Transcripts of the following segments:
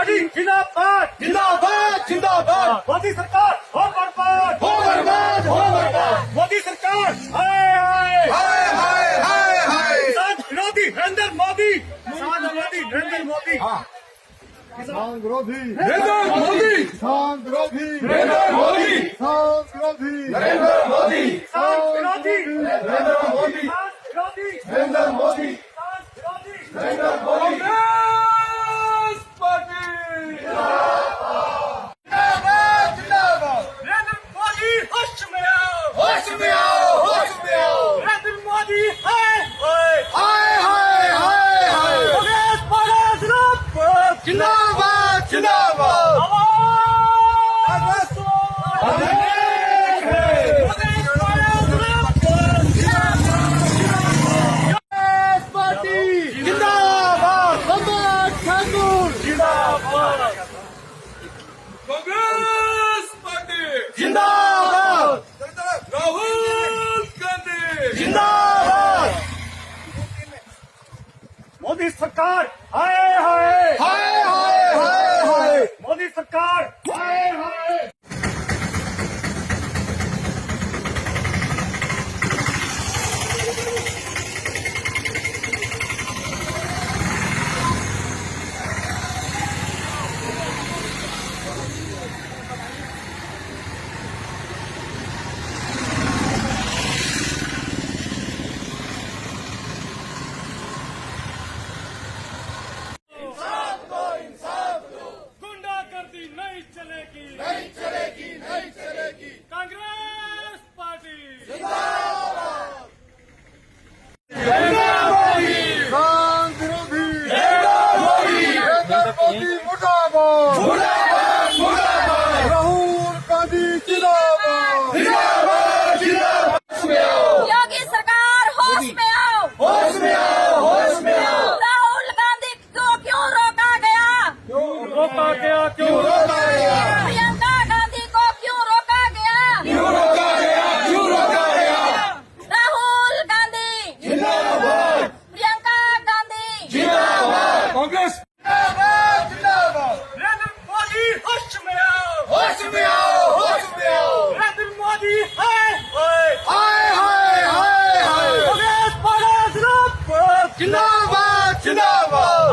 Party जिंदाबाद जिंदाबाद जिंदाबाद। मोदी सरकार हो बर्बाद हो बर्बाद हो बर्बाद। मोदी सरकार हाय हाय हाय हाय हाय हाय। किसान विरोधी नरेंद्र मोदी किसान विरोधी नरेंद्र मोदी किसान विरोधी नरेंद्र मोदी किसान विरोधी नरेंद्र मोदी किसान विरोधी नरेंद्र मोदी किसान विरोधी नरेंद्र मोदी किसान विरोधी नरेंद्र मोदी किसान विरोधी नरेंद्र मोदी। कांग्रेस पार्टी जिंदाबाद जिंदाबाद। नरेंद्र मोदी होश में आओ होश में आओ होश में आओ। नरेंद्र मोदी हाय हाय हाय हाय हाय हाय। कांग्रेस पार्टी जिंदाबाद जिंदाबाद जिंदाबाद। आवाज कांग्रेस पार्टी जिंदाबाद। सम्राट ठाकुर कांग्रेस पार्टी जिंदाबाद राहुल गांधी जिंदाबाद। मोदी सरकार हाय हाय हाय हाय हाय हाय। मोदी सरकार हाय हाय गुंडागर्दी नहीं चलेगी नहीं चलेगी नहीं चलेगी। कांग्रेस पार्टी किसान विरोधी नरेंद्र मोदी मुर्दाबाद मुर्दाबाद मुर्दाबाद। राहुल गांधी जिंदाबाद जिंदाबाद जिंदाबाद। योगी सरकार होश में आओ होश में आओ होश में आओ। राहुल गांधी को क्यों रोका गया रोका गया क्यों रोका गया प्रियंका गांधी को क्यों रोका गया क्यों रोका गया क्यों रोका गया। राहुल गांधी जिंदाबाद प्रियंका गांधी जिंदाबाद। कांग्रेस जिंदाबाद जिंदाबाद। नरेंद्र मोदी होश में आओ होश में आओ होश में आओ। नरेंद्र मोदी हाय हाय हाय हाय हाय हाय। कांग्रेस पार्टी जिंदाबाद जिंदाबाद जिंदाबाद।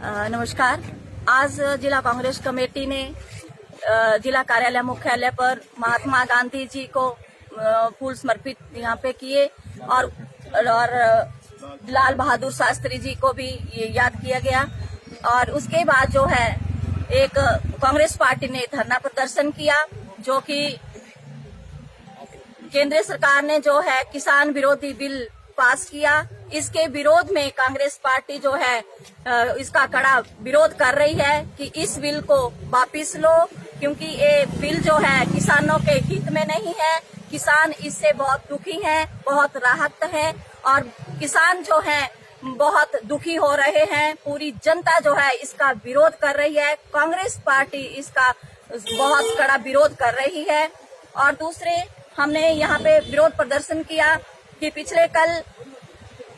आवाज नमस्कार। आज जिला कांग्रेस कमेटी ने जिला कार्यालय मुख्यालय पर महात्मा गांधी जी को फूल समर्पित यहाँ पे किए और लाल बहादुर शास्त्री जी को भी ये याद किया गया। और उसके बाद जो है एक कांग्रेस पार्टी ने धरना प्रदर्शन किया, जो कि केंद्र सरकार ने जो है किसान विरोधी बिल पास किया। इसके विरोध में कांग्रेस पार्टी जो है इसका कड़ा विरोध कर रही है कि इस बिल को वापस लो, क्योंकि ये बिल जो है किसानों के हित में नहीं है। किसान इससे बहुत दुखी हैं, बहुत राहत है और किसान जो है बहुत दुखी हो रहे हैं। पूरी जनता जो है इसका विरोध कर रही है। कांग्रेस पार्टी इसका बहुत कड़ा विरोध कर रही है। और दूसरे हमने यहाँ पे विरोध प्रदर्शन किया कि पिछले कल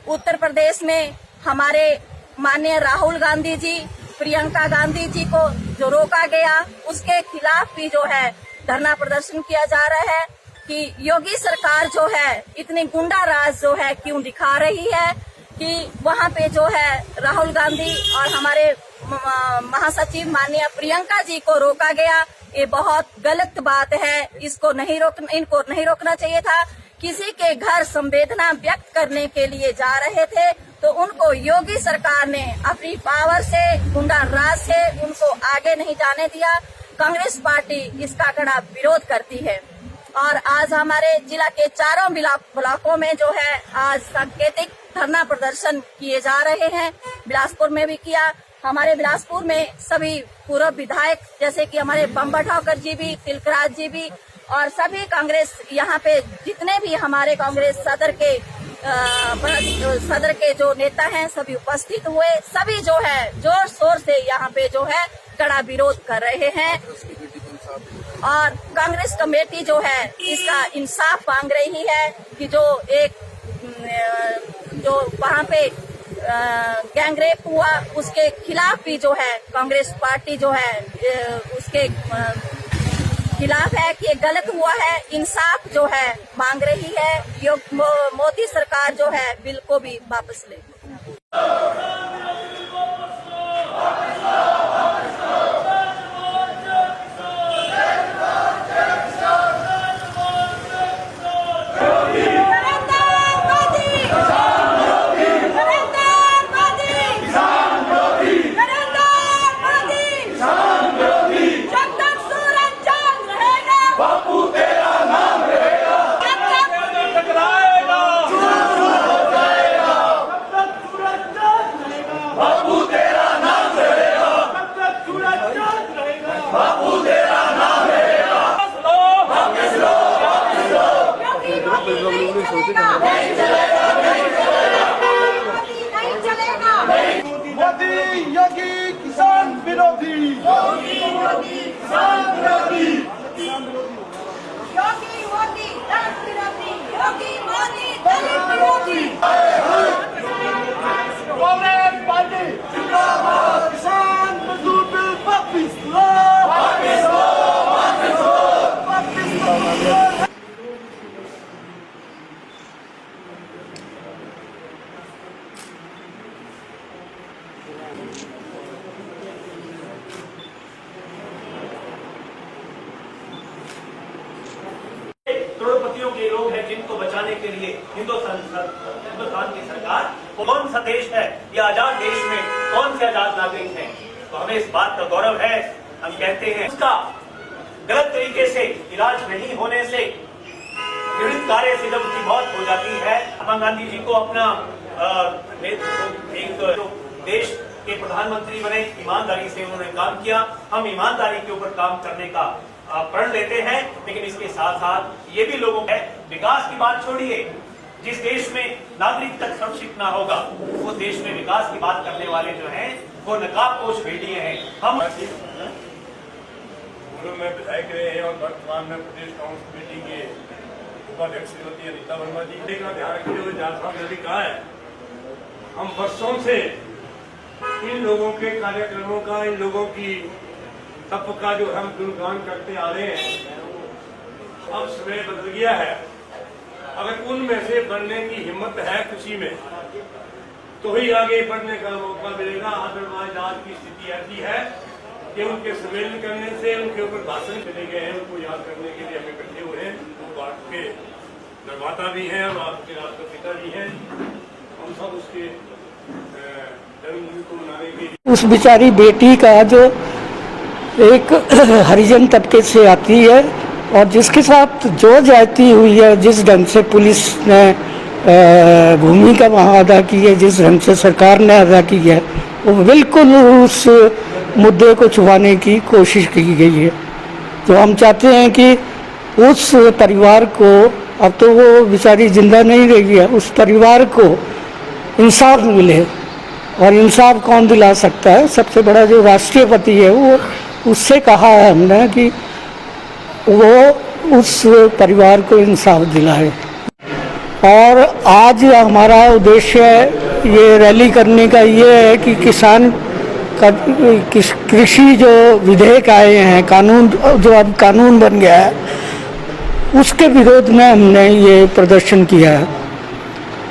उत्तर प्रदेश में हमारे माननीय राहुल गांधी जी, प्रियंका गांधी जी को जो रोका गया, उसके खिलाफ भी जो है धरना प्रदर्शन किया जा रहा है कि योगी सरकार जो है इतनी गुंडा राज जो है क्यों दिखा रही है कि वहाँ पे जो है राहुल गांधी और हमारे महासचिव माननीय प्रियंका जी को रोका गया। ये बहुत गलत बात है। इनको नहीं रोकना चाहिए था। किसी के घर संवेदना व्यक्त करने के लिए जा रहे थे तो उनको योगी सरकार ने अपनी पावर से, गुंडा राज से उनको आगे नहीं जाने दिया। कांग्रेस पार्टी इसका कड़ा विरोध करती है। और आज हमारे जिला के चारों ब्लॉकों में जो है आज सांकेतिक धरना प्रदर्शन किए जा रहे हैं। बिलासपुर में भी किया। हमारे बिलासपुर में सभी पूर्व विधायक जैसे कि हमारे बम्बा ठाकुर जी भी, तिलकराज जी भी और सभी कांग्रेस यहाँ पे जितने भी हमारे कांग्रेस सदर के जो नेता हैं सभी उपस्थित हुए। सभी जो है जोर शोर से यहाँ पे जो है कड़ा विरोध कर रहे हैं। और कांग्रेस कमेटी जो है इसका इंसाफ मांग रही है कि जो एक जो वहाँ पे गैंगरेप हुआ उसके खिलाफ भी जो है कांग्रेस पार्टी जो है उसके खिलाफ है कि ये गलत हुआ है, इंसाफ जो है मांग रही है। यो मोदी सरकार जो है बिल को भी वापस ले। मोदी योगी किसान विरोधी, योगी मोदी किसान विरोधी, योगी मोदी दलित विरोधी, योगी मोदी दलित विरोधी। कांग्रेस पार्टी जिंदाबाद, किसान मजदूर बिल वापिस लो, वापिस लो, वापिस लो, वापिस लो। करोड़पतियों के लोग हैं जिनको बचाने के लिए हिंदुस्तान की सरकार, कौन सा देश है ये आजाद देश में कौन से आजाद नागरिक हैं, तो हमें इस बात का गौरव है। हम कहते हैं उसका गलत तरीके से इलाज नहीं होने से, पीड़ित कार्य से जब उसकी मौत हो जाती है। महात्मा गांधी जी को अपना एक देश के प्रधानमंत्री बने, ईमानदारी से उन्होंने काम किया। हम ईमानदारी के ऊपर काम करने का प्रण लेते हैं, लेकिन इसके साथ साथ ये भी लोगों है विकास की बात छोड़िए। जिस देश में नागरिक तक सुरक्षित ना होगा वो देश में विकास की बात करने वाले जो हैं वो नकाबपोश भेड़िए हैं। हम पूर्व में विधायक रहे हैं और वर्तमान में प्रदेश कांग्रेस कमेटी के उपाध्यक्ष श्रीमती अनीता वर्मा जी का ध्यान रखते हुए झारखंड ने भी कहा है, हम वर्षों से इन लोगों के कार्यक्रमों का, इन लोगों की तप का जो हम गुणगान करते आ रहे हैं, अब समय बदल गया है। अगर उनमें से बढ़ने की हिम्मत है खुशी में तो ही आगे बढ़ने का मौका मिलेगा। अदरवाइज आज की स्थिति ऐसी है कि उनके सम्मेलन करने से, उनके ऊपर भाषण चले गए हैं, उनको याद करने के लिए हम इकट्ठे हुए हैं। वो आपके निर्माता भी हैं और आपके राष्ट्रपिता भी हैं। हम सब उसके जन्मदिन को मनाने के लिए उस बेचारी बेटी का जो एक हरिजन तबके से आती है और जिसके साथ जो जाती हुई है, जिस ढंग से पुलिस ने भूमिका वहाँ अदा की है, जिस ढंग से सरकार ने अदा की है, वो बिल्कुल उस मुद्दे को छुपाने की कोशिश की गई है। तो हम चाहते हैं कि उस परिवार को, अब तो वो बेचारी जिंदा नहीं रही है, उस परिवार को इंसाफ मिले। और इंसाफ कौन दिला सकता है? सबसे बड़ा जो राष्ट्रपति है वो, उससे कहा है हमने कि वो उस परिवार को इंसाफ दिलाए। और आज हमारा उद्देश्य ये रैली करने का ये है कि किसान का कृषि जो विधेयक आए हैं, कानून जो अब कानून बन गया है, उसके विरोध में हमने ये प्रदर्शन किया है।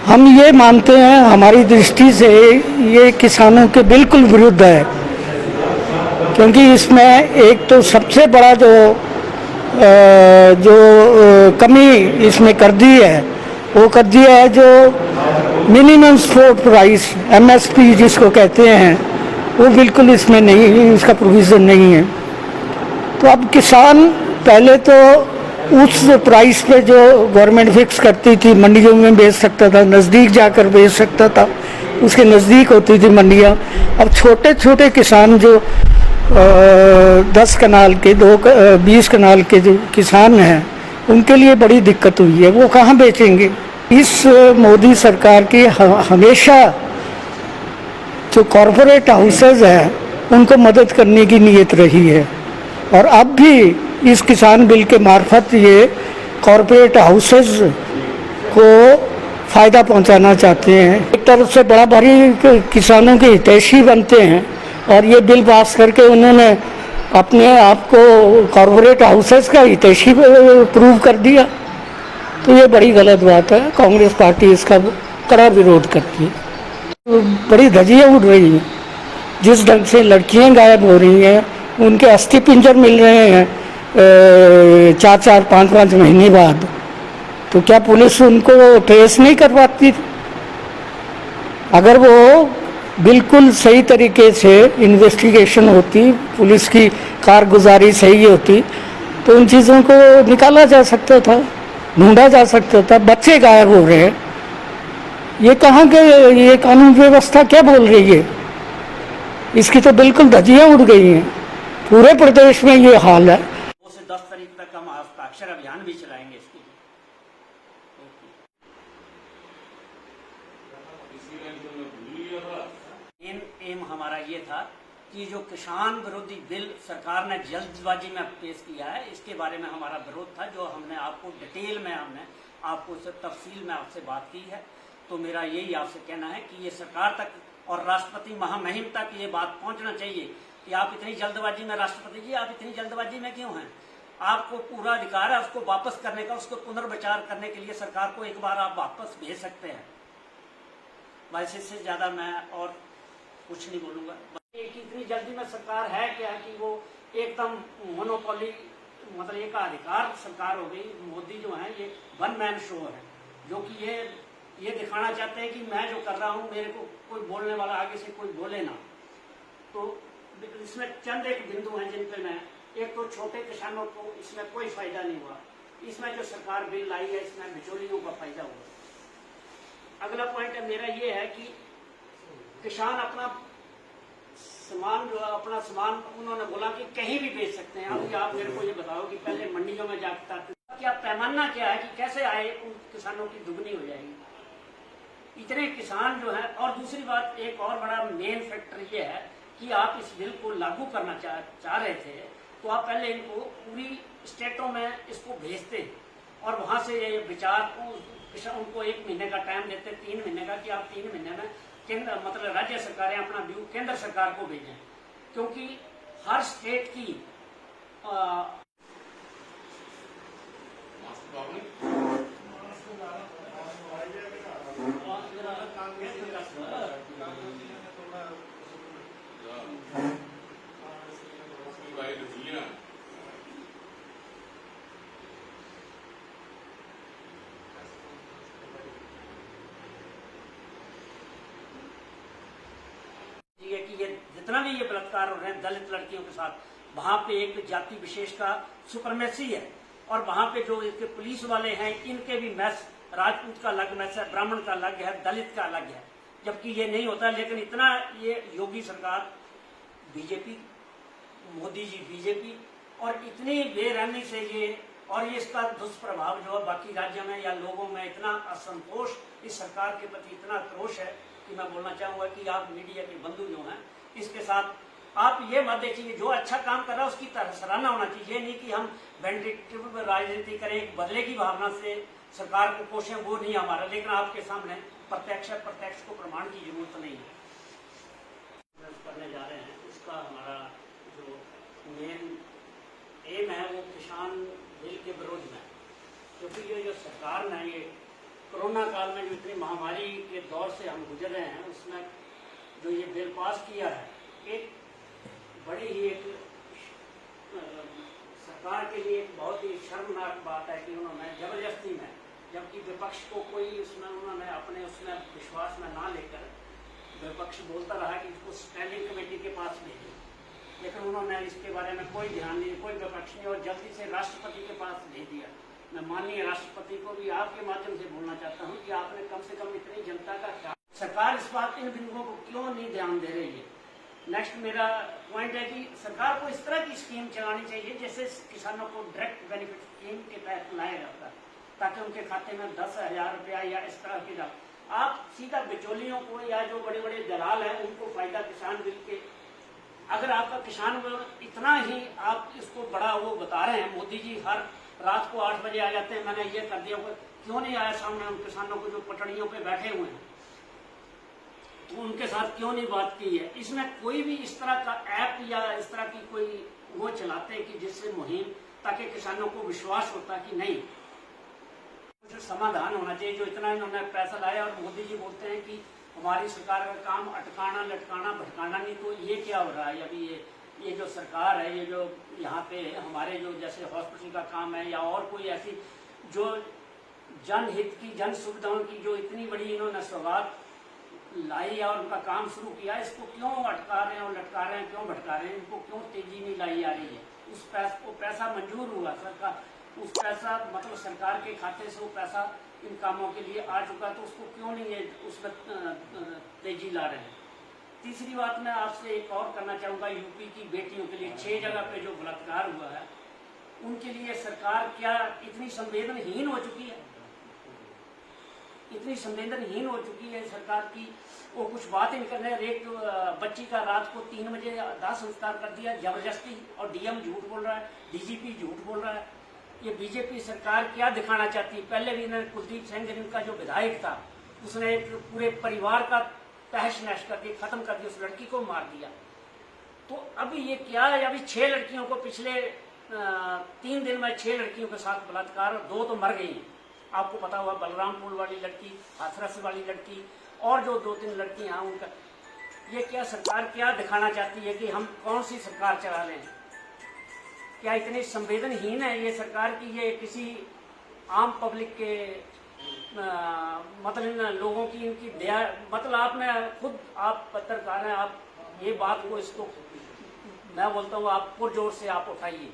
हम ये मानते हैं, हमारी दृष्टि से ये किसानों के बिल्कुल विरुद्ध है, क्योंकि इसमें एक तो सबसे बड़ा जो कमी इसमें कर दी है, वो कर दिया है जो मिनिमम सपोर्ट प्राइस MSP जिसको कहते हैं, वो बिल्कुल इसमें नहीं, इसका प्रोविज़न नहीं है। तो अब किसान पहले तो उस प्राइस पे जो गवर्नमेंट फिक्स करती थी, मंडियों में बेच सकता था, नज़दीक जाकर बेच सकता था, उसके नज़दीक होती थी मंडियाँ। अब छोटे छोटे किसान जो 10 कनाल के 20 कनाल के जो किसान हैं, उनके लिए बड़ी दिक्कत हुई है। वो कहाँ बेचेंगे? इस मोदी सरकार की हमेशा जो कॉरपोरेट हाउसेज हैं उनको मदद करने की नीयत रही है, और अब भी इस किसान बिल के मार्फत ये कॉरपोरेट हाउसेस को फ़ायदा पहुंचाना चाहते हैं। एक तरफ से बड़ा भारी किसानों के हितैषी बनते हैं और ये बिल पास करके उन्होंने अपने आप को कॉरपोरेट हाउसेस का हितैषी प्रूव कर दिया। तो ये बड़ी गलत बात है। कांग्रेस पार्टी इसका कड़ा विरोध करती है। बड़ी धज्जियाँ उड़ रही हैं। जिस ढंग से लड़कियां गायब हो रही हैं, उनके अस्थि पिंजर मिल रहे हैं 4-4, 5-5 महीने बाद, तो क्या पुलिस उनको ट्रेस नहीं कर पाती थी? अगर वो बिल्कुल सही तरीके से इन्वेस्टिगेशन होती, पुलिस की कारगुजारी सही होती, तो उन चीज़ों को निकाला जा सकता था, ढूंढा जा सकता था। बच्चे गायब हो रहे हैं, ये कहाँ के, ये कानून व्यवस्था क्या बोल रही है? इसकी तो बिल्कुल धज्जियाँ उड़ गई हैं। पूरे प्रदेश में ये हाल है। 2 से 10 तारीख तक हम हस्ताक्षर अभियान भी चलाएंगे इसके लिए। एम हमारा ये था कि जो किसान विरोधी बिल सरकार ने जल्दबाजी में पेश किया है, इसके बारे में हमारा विरोध था, जो हमने आपको डिटेल में हमने आपको तफसील में आपसे बात की है। तो मेरा यही आपसे कहना है कि ये सरकार तक और राष्ट्रपति महामहिम तक ये बात पहुंचना चाहिए कि आप इतनी जल्दबाजी में, राष्ट्रपति जी आप इतनी जल्दबाजी में क्यों हैं? आपको पूरा अधिकार है उसको वापस करने का, उसको पुनर्विचार करने के लिए सरकार को एक बार आप वापस भेज सकते हैं। बस इससे ज्यादा मैं और कुछ नहीं बोलूंगा। इतनी जल्दी में सरकार है क्या कि वो एकदम मोनोपोली, मतलब एक अधिकार सरकार हो गई। मोदी जो है ये वन मैन शो है, जो कि ये दिखाना चाहते हैं कि मैं जो कर रहा हूँ, मेरे को कोई बोलने वाला आगे से कोई बोले ना। तो इसमें चंद एक बिंदु हैं जिन पे मैं, एक तो छोटे किसानों को इसमें कोई फायदा नहीं हुआ। इसमें जो सरकार बिल लाई है इसमें बिचौलियों का फायदा हुआ। अगला पॉइंट है मेरा ये है कि किसान अपना सामान जो अपना सामान उन्होंने बोला कि कहीं भी बेच सकते हैं। अभी आप मेरे को ये बताओ कि पहले मंडियों में जाकर क्या पैमाना क्या है कि कैसे आए उन किसानों की दुगनी हो जाएगी? इतने किसान जो है। और दूसरी बात, एक और बड़ा मेन फैक्टर ये है कि आप इस बिल को लागू करना चाह रहे थे, तो आप पहले इनको पूरी स्टेटों में इसको भेजते और वहां से ये विचार उनको 1 महीने का टाइम देते, 3 महीने का, कि आप 3 महीने में केंद्र मतलब राज्य सरकारें अपना व्यू केंद्र सरकार को भेजें, क्योंकि हर स्टेट की कि ये जितना भी ये बलात्कार हो रहे हैं दलित लड़कियों के साथ, वहां पे एक जाति विशेष का सुपरमेसी है। और वहां पे जो इसके पुलिस वाले हैं इनके भी मैस, राजपूत का अलग मैस है, ब्राह्मण का अलग है, दलित का अलग है, जबकि ये नहीं होता। लेकिन इतना ये योगी सरकार बीजेपी, मोदी जी बीजेपी, और इतनी बेरहमी से ये, और ये इसका दुष्प्रभाव जो है बाकी राज्यों में या लोगों में इतना असंतोष इस सरकार के प्रति इतना क्रोश है कि मैं बोलना चाहूंगा कि आप मीडिया के बंधु जो हैं इसके साथ आप ये मत देखिए, जो अच्छा काम कर रहा है उसकी सराहना होना चाहिए। नहीं कि हम वेंडिक्टिव राजनीति करें, एक बदले की भावना से सरकार को कोशें, वो नहीं हमारा। लेकिन आपके सामने प्रत्यक्ष को प्रमाण की जरूरत नहीं है। करने जा रहे हैं उसका हमारा जो मेन एम है वो किसान बिल के विरोध में, क्योंकि ये जो सरकार ने ये कोरोना काल में जो इतनी महामारी के दौर से हम गुजर रहे हैं, उसमें जो ये बिल पास किया है, एक बड़ी ही एक सरकार के लिए एक बहुत ही शर्मनाक बात है कि उन्होंने जबरदस्ती में, जबकि विपक्ष को कोई उसमें उन्होंने अपने उसमें विश्वास में ना लेकर, विपक्ष बोलता रहा कि इसको स्टैंडिंग कमेटी के पास भेजें, लेकिन उन्होंने इसके बारे में कोई ध्यान नहीं, कोई विपक्ष नहीं, और जल्दी से राष्ट्रपति के पास भेज दिया। मैं माननीय राष्ट्रपति को भी आपके माध्यम से बोलना चाहता हूं कि आपने कम से कम इतनी जनता का ख्याल, सरकार इस बात इन बिंदुओं को क्यों नहीं ध्यान दे रही है? नेक्स्ट मेरा पॉइंट है कि सरकार को इस तरह की स्कीम चलानी चाहिए जैसे किसानों को डायरेक्ट बेनिफिट स्कीम के तहत लाया जाता है, ताकि उनके खाते में 10,000 रुपया या इस तरह की आप सीधा बिचौलियों को या जो बड़े बड़े दलाल हैं उनको फायदा किसान बिल के अगर आपका किसान इतना ही आप इसको बड़ा वो बता रहे हैं, मोदी जी हर रात को 8 बजे आ जाते हैं, मैंने ये कर दिया, क्यों नहीं आया सामने उन किसानों को जो पटड़ियों पे बैठे हुए हैं, तो उनके साथ क्यों नहीं बात की है? इसमें कोई भी इस तरह का ऐप या इस तरह की कोई वो चलाते हैं कि जिससे मुहिम, ताकि किसानों को विश्वास होता कि नहीं कुछ समाधान होना चाहिए। जो इतना इन्होंने पैसा लाया और मोदी जी बोलते हैं कि हमारी सरकार का काम अटकाना, लटकाना, भटकाना नहीं, तो ये क्या हो रहा है? अभी ये जो सरकार है, ये जो यहाँ पे हमारे जो जैसे हॉस्पिटल का काम है या और कोई ऐसी जो जनहित की, जन सुविधाओं की जो इतनी बड़ी इन्होंने सौगात लाई और उनका काम शुरू किया, इसको क्यों अटका रहे हैं और लटका रहे हैं, क्यों भटका रहे हैं? इनको क्यों तेजी नहीं लाई जा रही है? उस पैसा मंजूर हुआ सरकार, उस पैसा मतलब सरकार के खाते से वो पैसा इन कामों के लिए आ चुका, तो उसको क्यों नहीं है उसमें तेजी ला रहे हैं? तीसरी बात मैं आपसे एक और करना चाहूँगा, यूपी की बेटियों के लिए 6 जगह पे जो बलात्कार हुआ है, उनके लिए सरकार क्या इतनी संवेदनहीन हो चुकी है? इतनी संवेदनहीन हो चुकी है सरकार की, वो कुछ बात ही नहीं कर रहे। एक बच्ची का रात को 3 बजे दाह संस्कार कर दिया जबरदस्ती, और डीएम झूठ बोल रहा है, डीजीपी झूठ बोल रहा है। ये बीजेपी सरकार क्या दिखाना चाहती है? पहले भी इन्होंने कुलदीप सिंह जिनका जो विधायक था, उसने एक पूरे परिवार का तहस नहस करके खत्म कर दिया, उस लड़की को मार दिया। तो अभी ये क्या है? अभी 6 लड़कियों को पिछले 3 दिन में 6 लड़कियों के साथ बलात्कार, और 2 तो मर गई हैं। आपको पता हुआ बलरामपुर वाली लड़की, हाथरस वाली लड़की, और जो 2-3 लड़कियां हैं उनका, ये क्या सरकार क्या दिखाना चाहती है कि हम कौन सी सरकार चला रहे हैं? क्या इतनी संवेदनहीन है ये सरकार की? ये किसी आम पब्लिक के मतलब इन लोगों की इनकी दया, मतलब आपने खुद, आप पत्रकार हैं, आप ये बात को, इसको मैं बोलता हूँ आप पुरजोर से आप उठाइए।